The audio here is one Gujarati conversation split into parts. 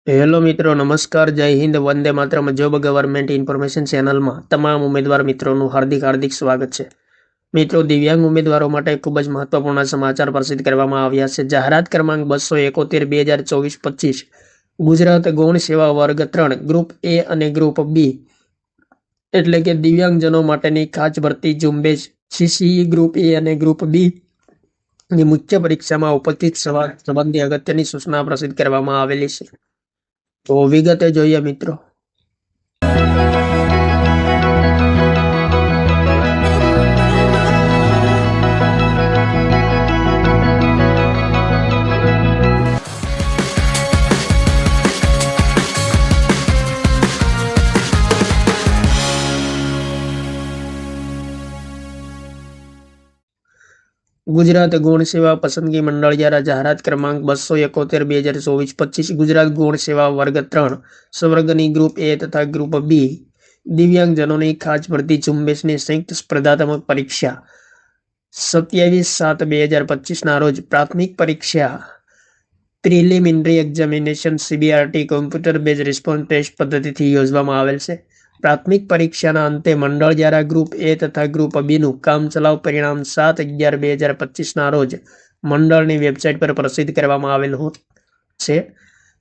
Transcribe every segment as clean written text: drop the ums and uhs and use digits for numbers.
હેલો મિત્રો, નમસ્કાર, જય Hind, Vande Mataram. Job government information ચેનલમાં તમામ ઉમેદવાર મિત્રોનું હાર્દિક સ્વાગત છે. મિત્રો, દિવ્યાંગ ઉમેદવારો માટે ખૂબ જ મહત્વપૂર્ણ સમાચાર પ્રસિદ્ધ કરવામાં આવ્યા છે. જાહેરાત ક્રમાંક 271 2024-25 ગુજરાત ગૌણ સેવા વર્ગ 3 ગ્રુપ એ અને ગ્રુપ બી એટલે કે દિવ્યાંગજનો માટેની ખાસ ભરતી ઝુંબેશ સીસીઈ ગ્રુપ એ અને ગ્રુપ બી ની મુખ્ય પરીક્ષામાં ઉપસ્થિત સંબંધી અગત્યની સૂચના પ્રસિદ્ધ કરવામાં આવેલી છે. તો વિગતે જોઈએ મિત્રો. ગુજરાત ગૌણ સેવા પસંદગી મંડળ દ્વારા જાહેરાત ક્રમાંક 271 2024-25 ગુજરાત ગૌણ સેવા વર્ગ 3 સ્વર્ગની ગ્રુપ એ તથા ગ્રુપ બી દિવ્યાંગજનોની ખાસ ભરતી ઝુંબેશની સંયુક્ત સ્પર્ધાત્મક પરીક્ષા 27/7/2025 ના રોજ પ્રાથમિક પરીક્ષા preliminary examination CBRT computer base response test પદ્ધતિથી યોજવામાં આવેલ છે. પ્રાથમિક પરીક્ષાના અંતે મંડળ દ્વારા ગ્રુપ એ તથા ગ્રુપ બીનું કામચલાઉ પરિણામ 7/11/2025 ના રોજ મંડળની વેબસાઇટ પર પ્રસિદ્ધ કરવામાં આવેલું છે.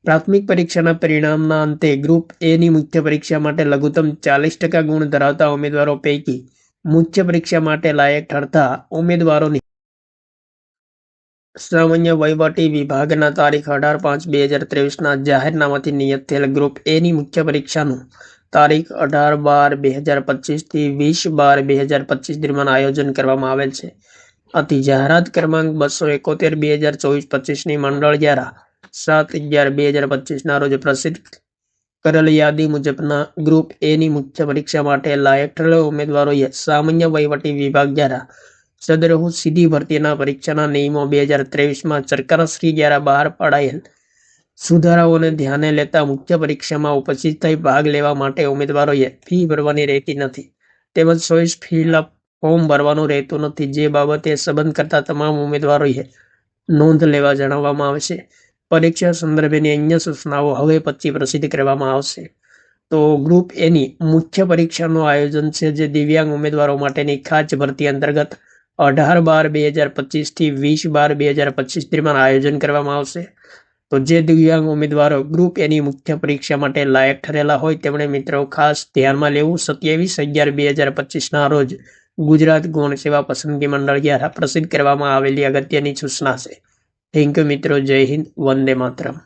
પ્રાથમિક પરીક્ષાના પરિણામના અંતે ગ્રુપ એની મુખ્ય પરીક્ષા માટે લઘુત્તમ 40% ગુણ ધરાવતા ઉમેદવારો પૈકી મુખ્ય પરીક્ષા માટે લાયક ઠરતા ઉમેદવારોની સામાન્ય વહીવટી વિભાગના તારીખ 18/5/2023 જાહેરનામાથી નિયત થયેલ ગ્રુપ એની મુખ્ય પરીક્ષાનું તારીખ 18/12/2025 થી 20/12/2025 દરમિયાન આયોજન કરવામાં આવેલ છે. આથી જાહેરાત ક્રમાંક 271 2024-25 ની મંડળ દ્વારા 7/11/2025 ના રોજ પ્રસિદ્ધ કરેલ યાદી મુજબના ગ્રુપ એની મુખ્ય પરીક્ષા માટે લાયક ઠરેલ ઉમેદવારોએ સામાન્ય વહીવટી વિભાગ દ્વારા સદરહુ સીધી ભરતીના પરીક્ષાના નિયમો 2023માં સરકારશ્રી દ્વારા બહાર પાડાયેલ સુધારાઓને ધ્યાને લેતા મુખ્ય પરીક્ષામાં ઉપસ્થિત થઈ ભાગ લેવા માટે ઉમેદવારોએ ફી ભરવાની રહેતી નથી તેમજ ચોઇસ ફોર્મ ભરવાનું રહેતું નથી. જે બાબતે સંબંધ કરતા તમામ ઉમેદવારોએ નોંધ લેવા જણાવવામાં આવશે. પરીક્ષા સંદર્ભેની અન્ય સૂચનાઓ હવે પછી પ્રસિદ્ધ કરવામાં આવશે. તો ગ્રુપ એની મુખ્ય પરીક્ષાનું આયોજન છે જે દિવ્યાંગ ઉમેદવારો માટેની ખાસ ભરતી અંતર્ગત 18/12/2025 થી 20/12/2025 દરમિયાન આયોજન કરવામાં આવશે. તો જે દિવ્યાંગ ઉમેદવારો ગ્રુપ એની મુખ્ય પરીક્ષા માટે લાયક ઠરેલા હોય તેમણે મિત્રો ખાસ ધ્યાનમાં લેવું. 27/11/2025 ના રોજ ગુજરાત ગૌણ સેવા પસંદગી મંડળ દ્વારા પ્રસિદ્ધ કરવામાં આવેલી અગત્યની સૂચના છે. થેન્ક યુ મિત્રો. જય હિન્દ, વંદે માતરમ.